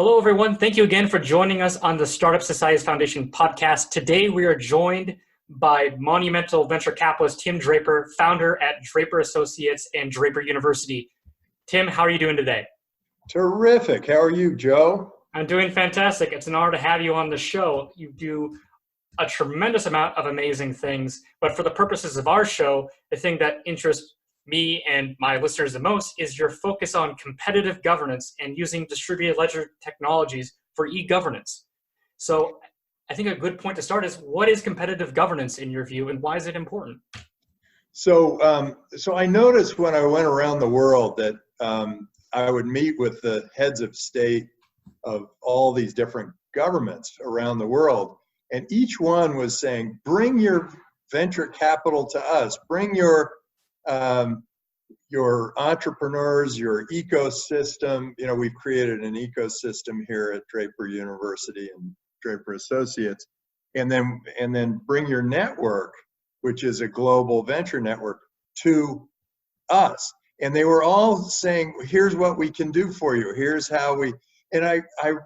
Hello, everyone. Thank you again for joining us on the Startup Societies Foundation podcast. Today, we are joined by monumental venture capitalist Tim Draper, founder at Draper Associates and Draper University. Tim, how are you doing today? Terrific. How are you, Joe? I'm doing fantastic. It's an honor to have you on the show. You do a tremendous amount of amazing things, but for the purposes of our show, the thing that interests me and my listeners the most is your focus on competitive governance and using distributed ledger technologies for e-governance. So I think a good point to start is, what is competitive governance in your view, and why is it important? So I noticed when I went around the world that I would meet with the heads of state of all these different governments around the world, and each one was saying, bring your venture capital to us, bring your entrepreneurs, your ecosystem. You know, we've created an ecosystem here at Draper University and Draper Associates, and then bring your network, which is a global venture network, to us. And they were all saying, here's what we can do for you. Here's how we, and I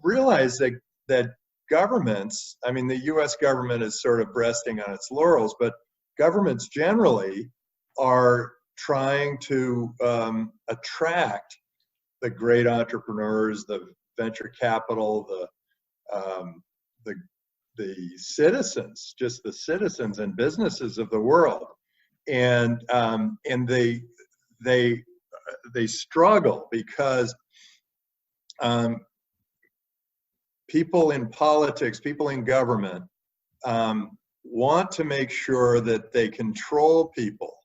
realized that governments, I mean, the US government is sort of resting on its laurels, but governments generally are trying to attract the great entrepreneurs, the venture capital, the citizens, just the citizens and businesses of the world, and they struggle because people in politics, people in government want to make sure that they control people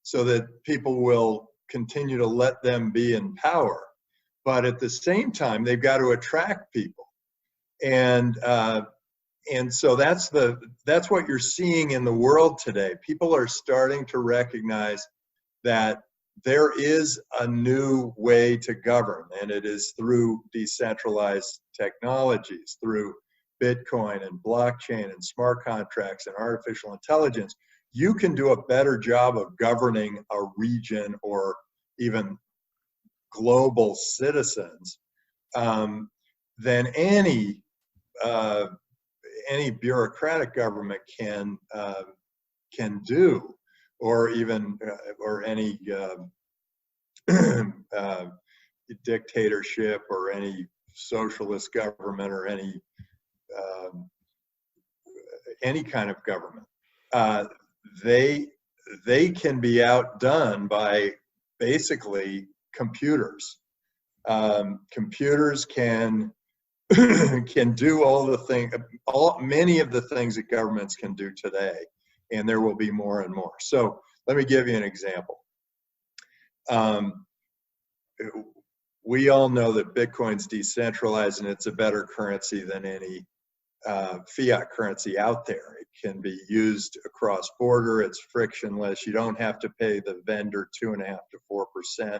so that people will continue to let them be in power. But at the same time, they've got to attract people. And so that's what you're seeing in the world today. People are starting to recognize that there is a new way to govern, and it is through decentralized technologies, through Bitcoin and blockchain and smart contracts and artificial intelligence. You can do a better job of governing a region or even global citizens than any bureaucratic government can do, or even or any dictatorship or any socialist government or any kind of government. They can be outdone by basically computers. Computers can do all the things, many of the things that governments can do today, and there will be more and more. So let me give you an example. We all know that Bitcoin's decentralized and it's a better currency than any fiat currency out there. It can be used across border. It's frictionless. You don't have to pay the vendor 2.5% to 4%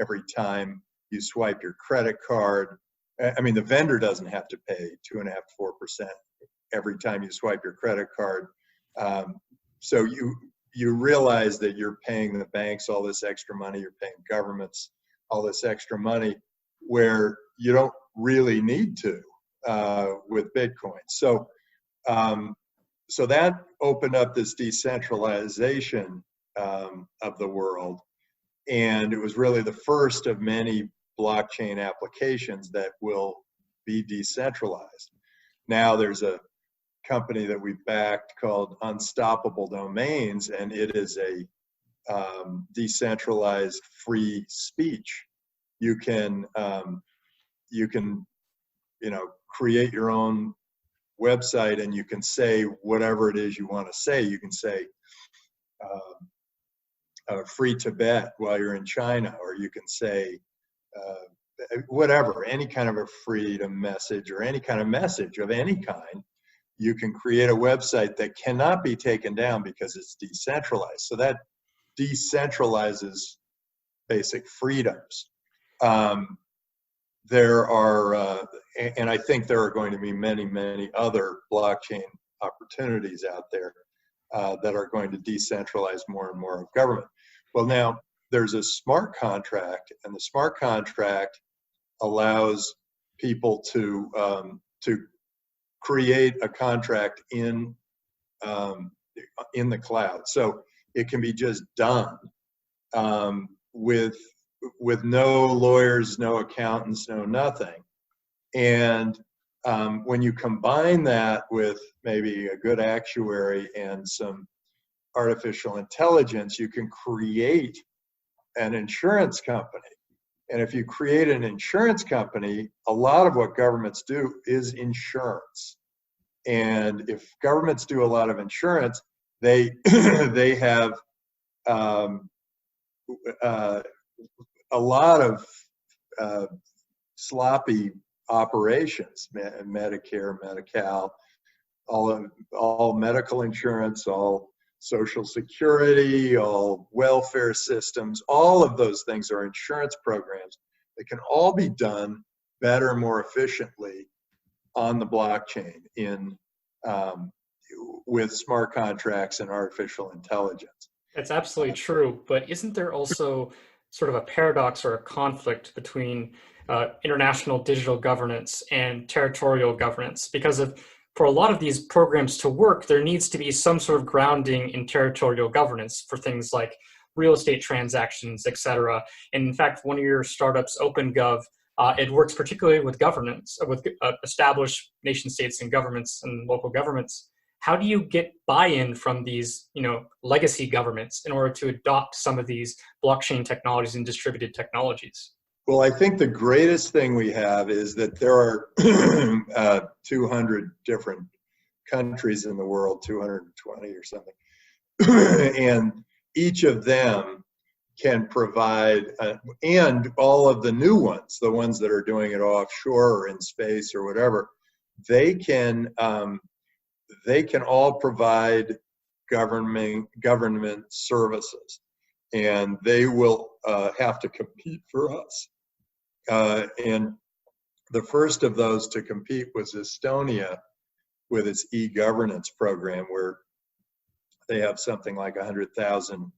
every time you swipe your credit card. I mean, the vendor doesn't have to pay 2.5% to 4% every time you swipe your credit card. So you realize that you're paying the banks all this extra money, you're paying governments all this extra money, where you don't really need to with Bitcoin. So that opened up this decentralization of the world, and it was really the first of many blockchain applications that will be decentralized. Now there's a company that we've backed called Unstoppable Domains, and it is a decentralized free speech. You can create your own website, and you can say whatever it is you want to say. You can say free Tibet while you're in China, or you can say whatever, any kind of a freedom message or any kind of message of any kind. You can create a website that cannot be taken down because it's decentralized. So that decentralizes basic freedoms. There are, and I think there are going to be many, many other blockchain opportunities out there that are going to decentralize more and more of government. Well, now there's a smart contract, and the smart contract allows people to create a contract in the cloud. So it can be just done with no lawyers, no accountants, no nothing. And when you combine that with maybe a good actuary and some artificial intelligence, you can create an insurance company. And if you create an insurance company, a lot of what governments do is insurance. And if governments do a lot of insurance, they they have a lot of sloppy operations, Medicare, Medi-Cal, all medical insurance, all Social Security, all welfare systems, all of those things are insurance programs that can all be done better, more efficiently on the blockchain with smart contracts and artificial intelligence. That's absolutely true, but isn't there also sort of a paradox or a conflict between international digital governance and territorial governance? Because for a lot of these programs to work, there needs to be some sort of grounding in territorial governance for things like real estate transactions, et cetera. And in fact, one of your startups, OpenGov, it works particularly with governance, with established nation states and governments and local governments. How do you get buy-in from these, legacy governments in order to adopt some of these blockchain technologies and distributed technologies? Well, I think the greatest thing we have is that there are 200 different countries in the world, 220 or something, and each of them can provide, and all of the new ones, the ones that are doing it offshore or in space or whatever, they can all provide government services, and they will have to compete for us. And the first of those to compete was Estonia with its e-governance program, where they have something like 100,000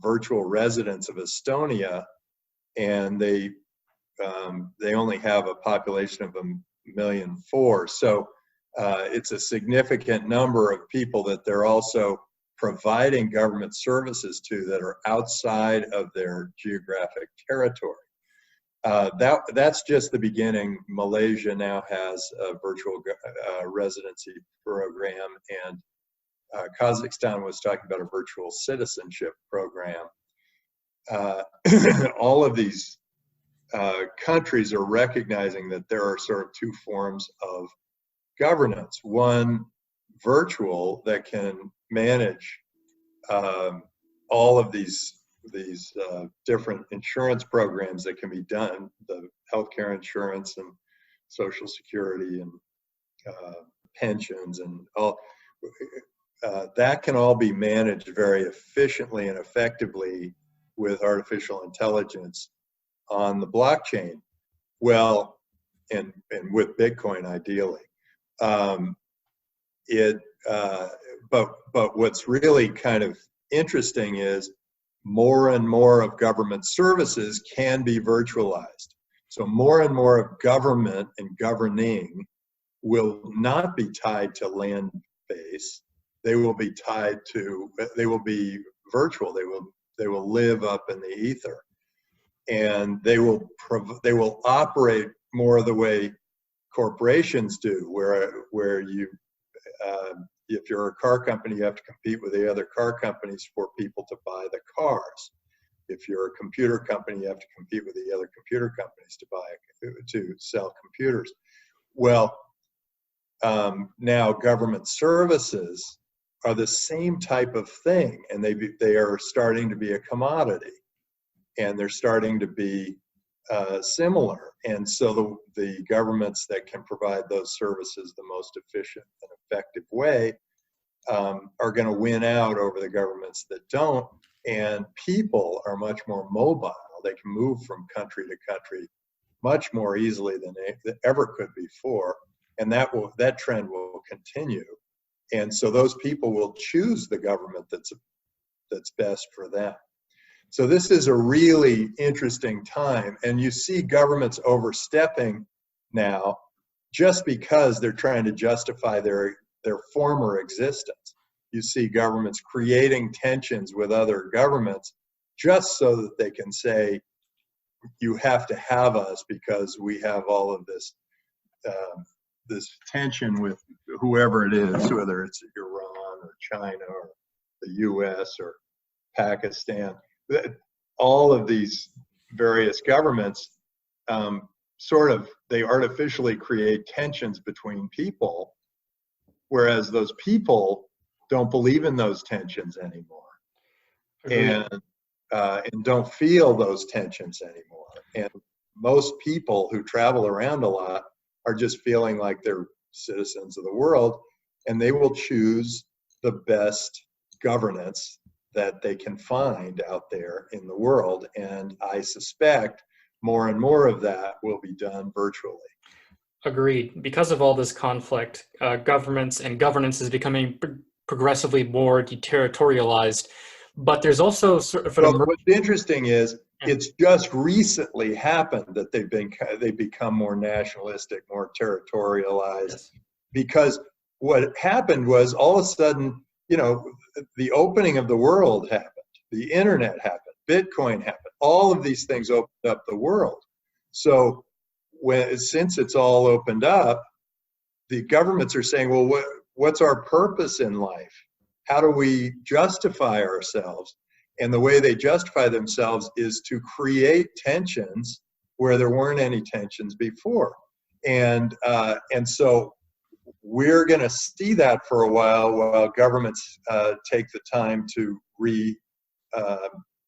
virtual residents of Estonia, and they only have a population of 1.4 million. So it's a significant number of people that they're also providing government services to that are outside of their geographic territory. That's just the beginning. Malaysia now has a virtual residency program, and Kazakhstan was talking about a virtual citizenship program. All of these countries are recognizing that there are sort of two forms of governance. One, virtual, that can manage all of these different insurance programs that can be done, the healthcare insurance and Social Security and pensions and all. That can all be managed very efficiently and effectively with artificial intelligence on the blockchain. Well, and with Bitcoin ideally. But what's really kind of interesting is more and more of government services can be virtualized. So more and more of government and governing will not be tied to land base. They will be they will be virtual. They will live up in the ether, and they will operate more the way corporations do, where you if you're a car company, you have to compete with the other car companies for people to buy the cars. If you're a computer company, you have to compete with the other computer companies to sell computers. Well, now government services are the same type of thing, and they are starting to be a commodity, and they're starting to be similar. And so the governments that can provide those services the most efficient and effective way are going to win out over the governments that don't. And people are much more mobile. They can move from country to country much more easily than they ever could before. And that trend will continue. And so those people will choose the government that's best for them. So this is a really interesting time, and you see governments overstepping now just because they're trying to justify their former existence. You see governments creating tensions with other governments just so that they can say, you have to have us because we have all of this this tension with whoever it is, whether it's Iran or China or the US or Pakistan. All of these various governments they artificially create tensions between people, whereas those people don't believe in those tensions anymore. Agreed. And don't feel those tensions anymore. And most people who travel around a lot are just feeling like they're citizens of the world, and they will choose the best governance that they can find out there in the world. And I suspect more and more of that will be done virtually. Agreed. Because of all this conflict, governments and governance is becoming progressively more deterritorialized. But there's also sort of what's interesting is it's just recently happened that they've become more nationalistic, more territorialized. Yes. Because what happened was all of a sudden, the opening of the world happened, the internet happened, Bitcoin happened, all of these things opened up the world. So since it's all opened up, the governments are saying, well, what's our purpose in life? How do we justify ourselves? And the way they justify themselves is to create tensions where there weren't any tensions before. And so we're going to see that for a while governments take the time to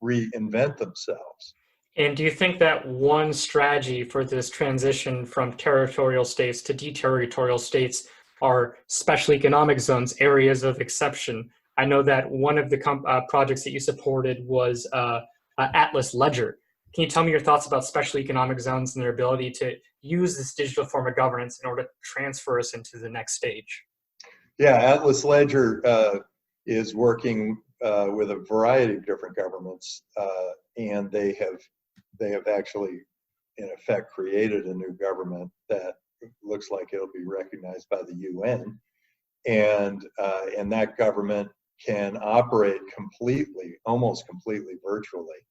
reinvent themselves. And do you think that one strategy for this transition from territorial states to deterritorial states are special economic zones, areas of exception? I know that one of the projects that you supported was Atlas Ledger. Can you tell me your thoughts about special economic zones and their ability to use this digital form of governance in order to transfer us into the next stage? Yeah, Atlas Ledger is working with a variety of different governments, and they have actually, in effect, created a new government that looks like it'll be recognized by the UN, and that government can operate almost completely virtually.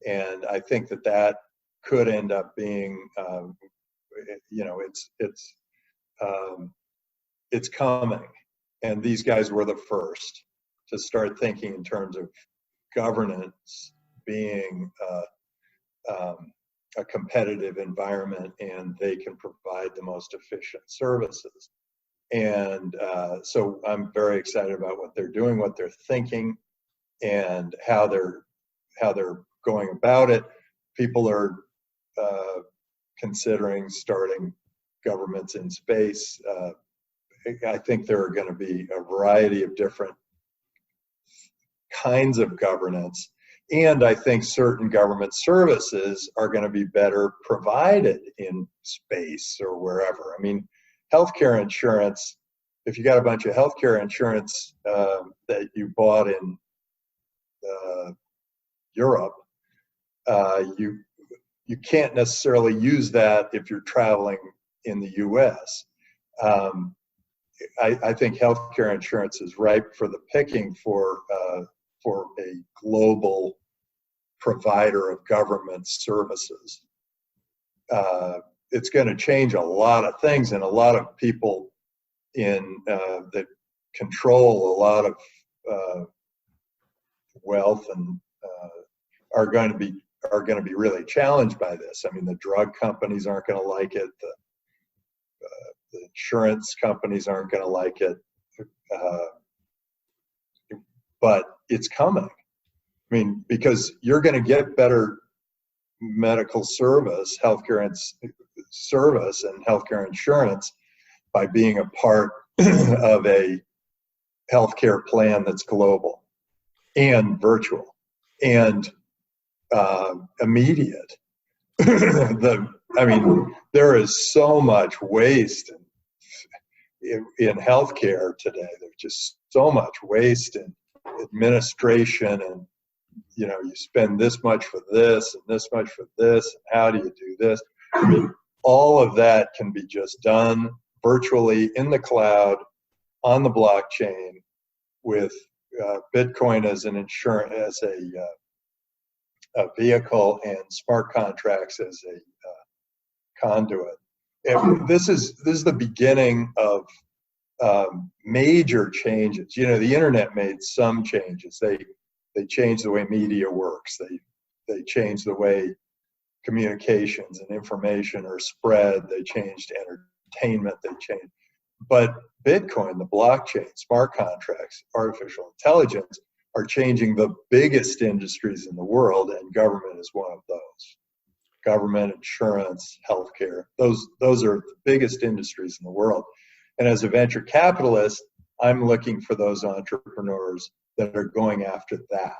And I think that could end up being, it's coming. And these guys were the first to start thinking in terms of governance being a competitive environment, and they can provide the most efficient services. And so I'm very excited about what they're doing, what they're thinking, and how they're going about it. People are considering starting governments in space. I think there are going to be a variety of different kinds of governance. And I think certain government services are going to be better provided in space or wherever. I mean, healthcare insurance, if you got a bunch of healthcare insurance that you bought in Europe, you can't necessarily use that if you're traveling in the US. I think healthcare insurance is ripe for the picking for a global provider of government services. It's going to change a lot of things, and a lot of people that control a lot of wealth and are going to be really challenged by this. I mean, the drug companies aren't going to like it. The insurance companies aren't going to like it. But it's coming. I mean, because you're going to get better medical service, healthcare service, and healthcare insurance by being a part of a healthcare plan that's global and virtual and immediate. There is so much waste in healthcare today. There's just so much waste in administration and you spend this much for this and this much for this, and how do you do this? I mean, all of that can be just done virtually in the cloud, on the blockchain, with Bitcoin as an insurance, as a vehicle, and smart contracts as a conduit. And this is the beginning of major changes. The internet made some changes. They changed the way media works. They changed the way communications and information are spread. They changed entertainment. They changed. But Bitcoin, the blockchain, smart contracts, artificial intelligence are changing the biggest industries in the world, and government is one of those. Government, insurance, healthcare, those are the biggest industries in the world. And as a venture capitalist, I'm looking for those entrepreneurs that are going after that.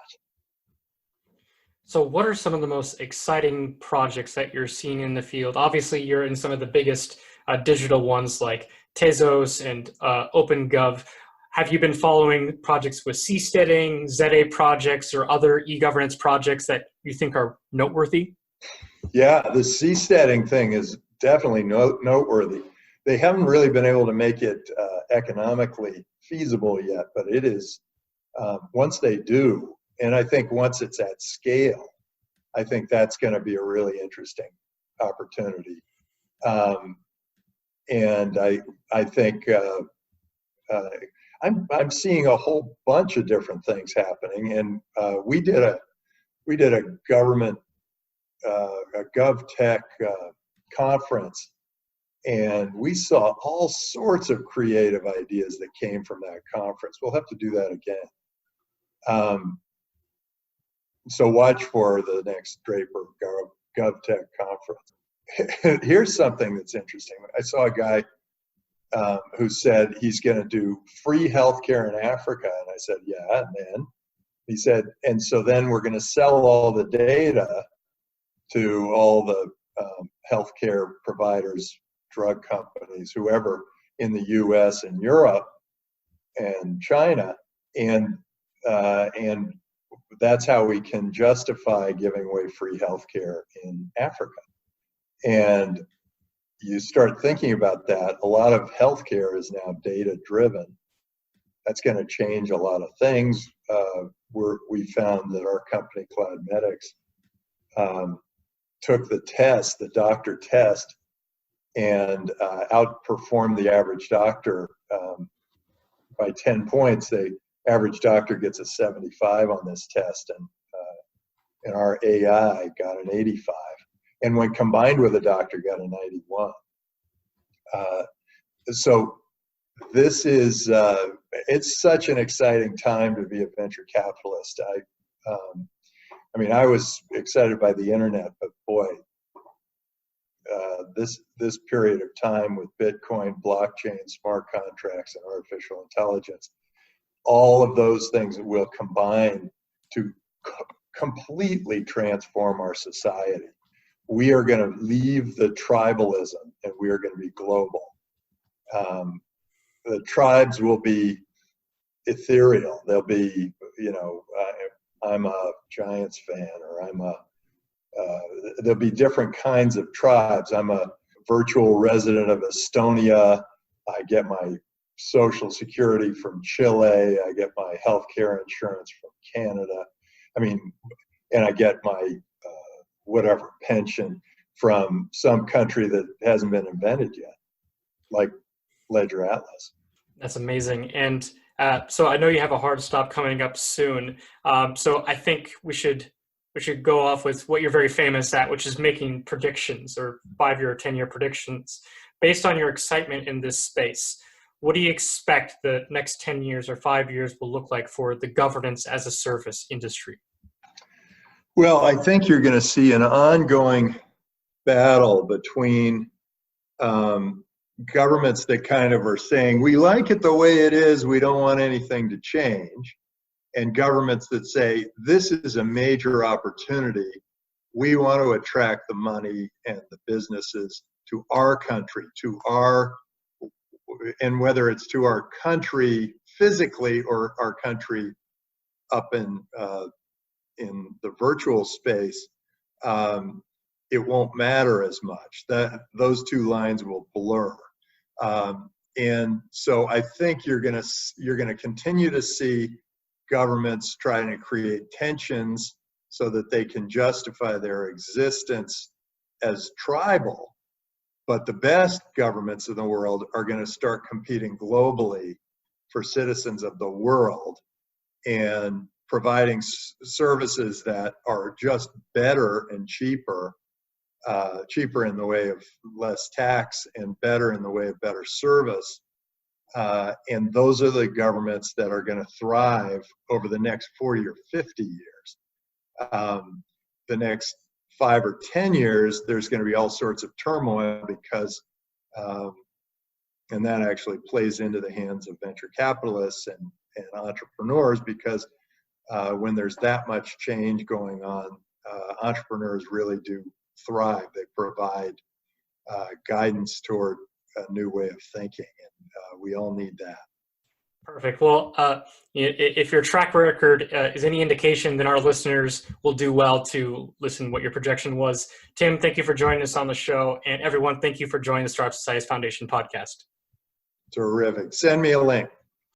So what are some of the most exciting projects that you're seeing in the field? Obviously, you're in some of the biggest digital ones like Tezos and OpenGov. Have you been following projects with seasteading, ZA projects, or other e-governance projects that you think are noteworthy? Yeah, the seasteading thing is definitely noteworthy. They haven't really been able to make it economically feasible yet, but it is, once they do, and I think once it's at scale, I think that's going to be a really interesting opportunity. And I think I'm seeing a whole bunch of different things happening, and we did a government a GovTech conference, and we saw all sorts of creative ideas that came from that conference. We'll have to do that again. So watch for the next Draper GovTech conference. Here's something that's interesting. I saw a guy who said he's going to do free healthcare in Africa, and I said, yeah, and then he said, and so then we're going to sell all the data to all the healthcare providers, drug companies, whoever in the U.S. and Europe and China, and that's how we can justify giving away free healthcare in Africa. And you start thinking about that. A lot of healthcare is now data-driven. That's going to change a lot of things. We found that our company, CloudMedics, took the test, the doctor test, and outperformed the average doctor by 10 points. The average doctor gets a 75 on this test, and our AI got an 85. And when combined with a doctor, got a 91. So this is, it's such an exciting time to be a venture capitalist. I mean, I was excited by the internet, but boy, this period of time with Bitcoin, blockchain, smart contracts, and artificial intelligence, all of those things will combine to completely transform our society. We are going to leave the tribalism, and we are going to be global. The tribes will be ethereal. They'll be, I'm a Giants fan, or there'll be different kinds of tribes. I'm a virtual resident of Estonia. I get my Social Security from Chile. I get my healthcare insurance from Canada. I mean, and I get my whatever pension from some country that hasn't been invented yet, like Ledger Atlas. That's amazing. And so I know you have a hard stop coming up soon. So I think we should go off with what you're very famous at, which is making predictions, or 5-year or 10-year predictions. Based on your excitement in this space, what do you expect the next 10 years or 5 years will look like for the governance as a service industry? Well, I think you're going to see an ongoing battle between governments that kind of are saying, we like it the way it is, we don't want anything to change, and governments that say, this is a major opportunity, we want to attract the money and the businesses to our country, and whether it's to our country physically or our country up in the virtual space, it won't matter as much. Those two lines will blur. And so I think you're going to continue to see governments trying to create tensions so that they can justify their existence as tribal. But the best governments in the world are going to start competing globally for citizens of the world and providing services that are just better and cheaper in the way of less tax and better in the way of better service. And those are the governments that are going to thrive over the next 40 or 50 years. The next 5 or 10 years, there's going to be all sorts of turmoil because, and that actually plays into the hands of venture capitalists and entrepreneurs, because when there's that much change going on, entrepreneurs really do thrive. They provide guidance toward a new way of thinking, and we all need that. Perfect. Well, if your track record is any indication, then our listeners will do well to listen to what your projection was. Tim, thank you for joining us on the show. And everyone, thank you for joining the Startup Societies Foundation podcast. Terrific. Send me a link.